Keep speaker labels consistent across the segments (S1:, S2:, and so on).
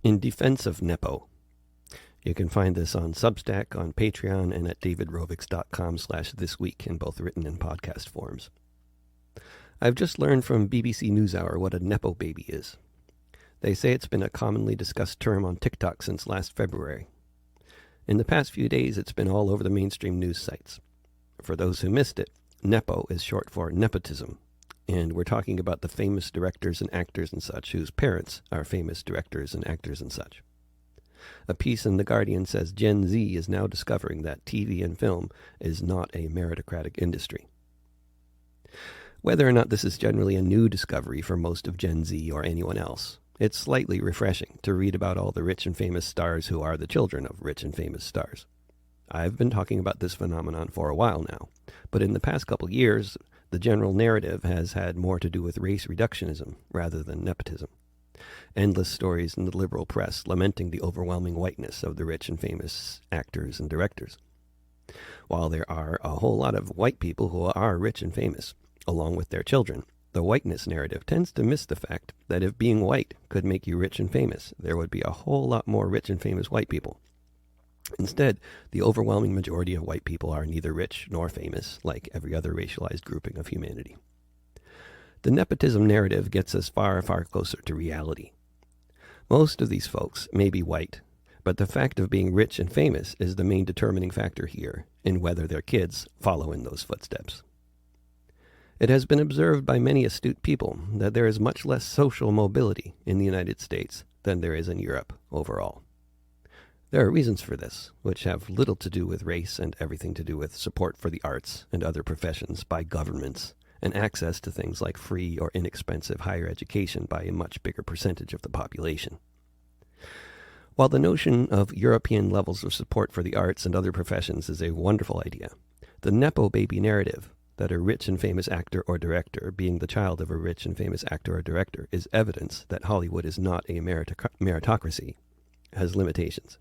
S1: In Defense of Nepo. You can find this on Substack, on Patreon, and at davidrovics.com/thisweek in both written and podcast forms. I've just learned from BBC NewsHour what a Nepo baby is. They say it's been a commonly discussed term on TikTok since last February. In the past few days, it's been all over the mainstream news sites. For those who missed it, Nepo is short for nepotism, and we're talking about the famous directors and actors and such whose parents are famous directors and actors and such. A piece in The Guardian says Gen Z is now discovering that TV and film is not a meritocratic industry. Whether or not this is generally a new discovery for most of Gen Z or anyone else, it's slightly refreshing to read about all the rich and famous stars who are the children of rich and famous stars. I've been talking about this phenomenon for a while now, but in the past couple years, the general narrative has had more to do with race reductionism rather than nepotism. Endless stories in the liberal press lamenting the overwhelming whiteness of the rich and famous actors and directors. While there are a whole lot of white people who are rich and famous, along with their children, the whiteness narrative tends to miss the fact that if being white could make you rich and famous, there would be a whole lot more rich and famous white people. Instead, the overwhelming majority of white people are neither rich nor famous, like every other racialized grouping of humanity. The nepotism narrative gets us far, far closer to reality. Most of these folks may be white, but the fact of being rich and famous is the main determining factor here in whether their kids follow in those footsteps. It has been observed by many astute people that there is much less social mobility in the United States than there is in Europe overall. There are reasons for this, which have little to do with race and everything to do with support for the arts and other professions by governments, and access to things like free or inexpensive higher education by a much bigger percentage of the population. While the notion of European levels of support for the arts and other professions is a wonderful idea, the Nepo baby narrative, that a rich and famous actor or director being the child of a rich and famous actor or director, is evidence that Hollywood is not a meritocracy, has limitations.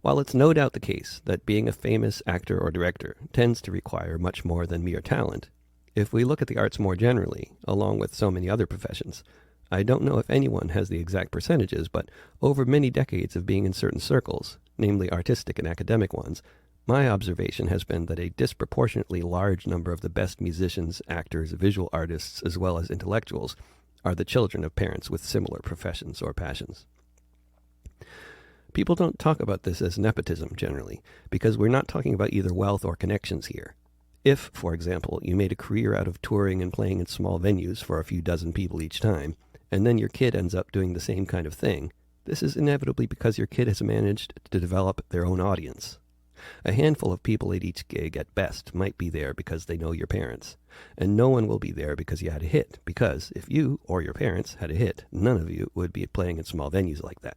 S1: While it's no doubt the case that being a famous actor or director tends to require much more than mere talent, if we look at the arts more generally, along with so many other professions, I don't know if anyone has the exact percentages, but over many decades of being in certain circles, namely artistic and academic ones, my observation has been that a disproportionately large number of the best musicians, actors, visual artists, as well as intellectuals, are the children of parents with similar professions or passions. People don't talk about this as nepotism generally, because we're not talking about either wealth or connections here. If, for example, you made a career out of touring and playing in small venues for a few dozen people each time, and then your kid ends up doing the same kind of thing, this is inevitably because your kid has managed to develop their own audience. A handful of people at each gig at best might be there because they know your parents, and no one will be there because you had a hit, because if you or your parents had a hit, none of you would be playing in small venues like that.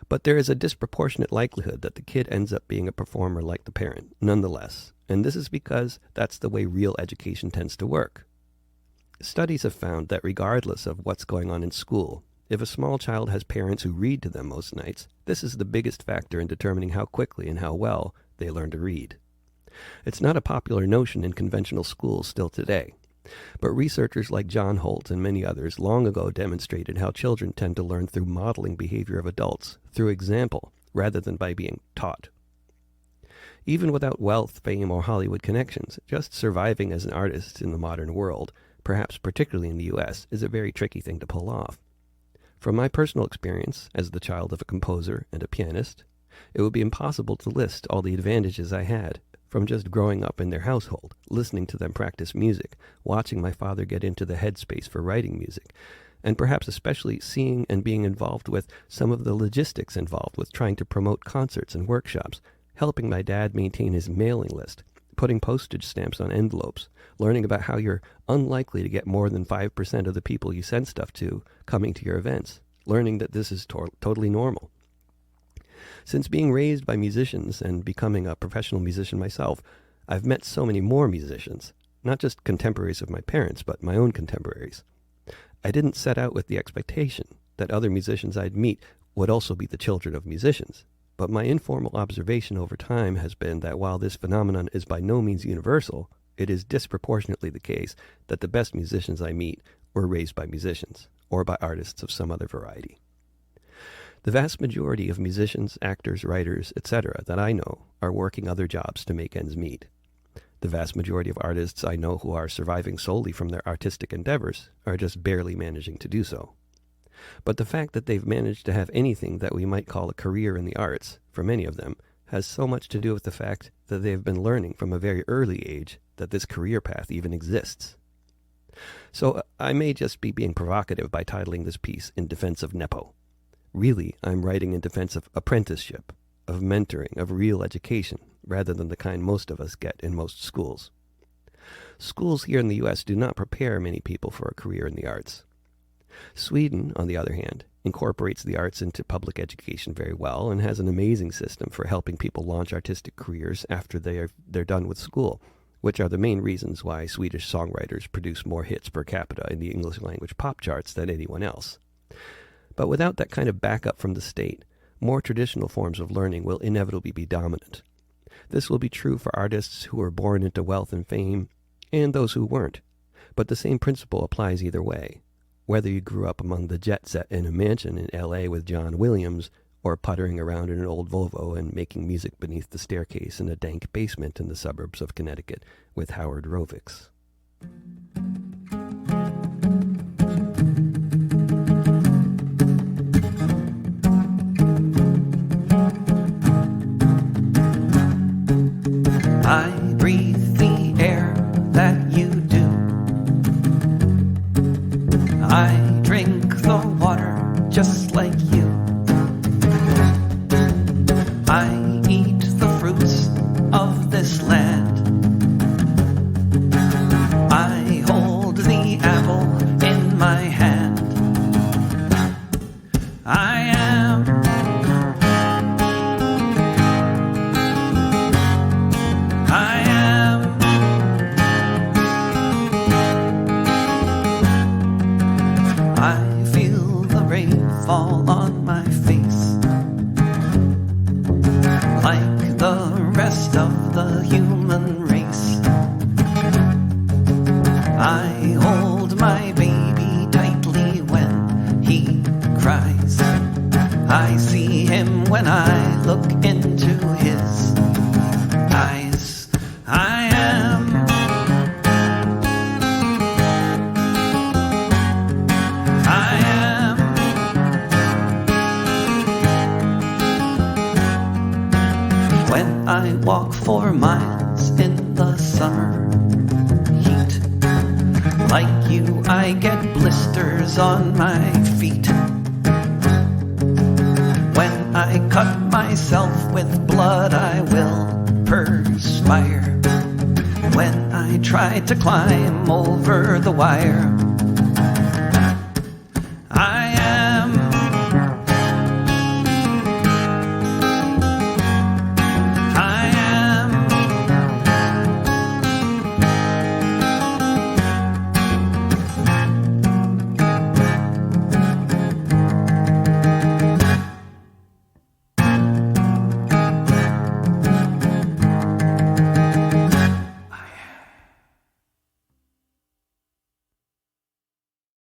S1: But there is a disproportionate likelihood that the kid ends up being a performer like the parent, nonetheless, and this is because that's the way real education tends to work. Studies have found that regardless of what's going on in school, if a small child has parents who read to them most nights, this is the biggest factor in determining how quickly and how well they learn to read. It's not a popular notion in conventional schools still today, but researchers like John Holt and many others long ago demonstrated how children tend to learn through modeling behavior of adults, through example, rather than by being taught. Even without wealth, fame, or Hollywood connections, just surviving as an artist in the modern world, perhaps particularly in the U.S., is a very tricky thing to pull off. From my personal experience as the child of a composer and a pianist, it would be impossible to list all the advantages I had from just growing up in their household, listening to them practice music, watching my father get into the headspace for writing music, and perhaps especially seeing and being involved with some of the logistics involved with trying to promote concerts and workshops, helping my dad maintain his mailing list, putting postage stamps on envelopes, learning about how you're unlikely to get more than 5% of the people you send stuff to coming to your events, learning that this is totally normal. Since being raised by musicians and becoming a professional musician myself, I've met so many more musicians, not just contemporaries of my parents, but my own contemporaries. I didn't set out with the expectation that other musicians I'd meet would also be the children of musicians. But my informal observation over time has been that while this phenomenon is by no means universal, it is disproportionately the case that the best musicians I meet were raised by musicians, or by artists of some other variety. The vast majority of musicians, actors, writers, etc. that I know are working other jobs to make ends meet. The vast majority of artists I know who are surviving solely from their artistic endeavors are just barely managing to do so. But the fact that they've managed to have anything that we might call a career in the arts, for many of them, has so much to do with the fact that they've been learning from a very early age that this career path even exists. So I may just be being provocative by titling this piece In Defense of Nepo. Really, I'm writing in defense of apprenticeship, of mentoring, of real education, rather than the kind most of us get in most schools. Schools here in the U.S. do not prepare many people for a career in the arts. Sweden, on the other hand, incorporates the arts into public education very well and has an amazing system for helping people launch artistic careers after they're done with school, which are the main reasons why Swedish songwriters produce more hits per capita in the English language pop charts than anyone else. But without that kind of backup from the state, more traditional forms of learning will inevitably be dominant. This will be true for artists who were born into wealth and fame, and those who weren't. But the same principle applies either way, whether you grew up among the jet set in a mansion in L.A. with John Williams, or puttering around in an old Volvo and making music beneath the staircase in a dank basement in the suburbs of Connecticut with Howard Rovics.
S2: I breathe the air that you do. I drink the water just like you. I eat the fruits of this land. I hold the apple in my hand. I am I feel the rain fall on my face, like the rest of the human race. I hold my baby tightly when he cries. I see him when I look into his eyes. I am When I walk 4 miles in the summer heat, like you, I get blisters on my feet. When I cut myself with blood, I will perspire. When I try to climb over the wire,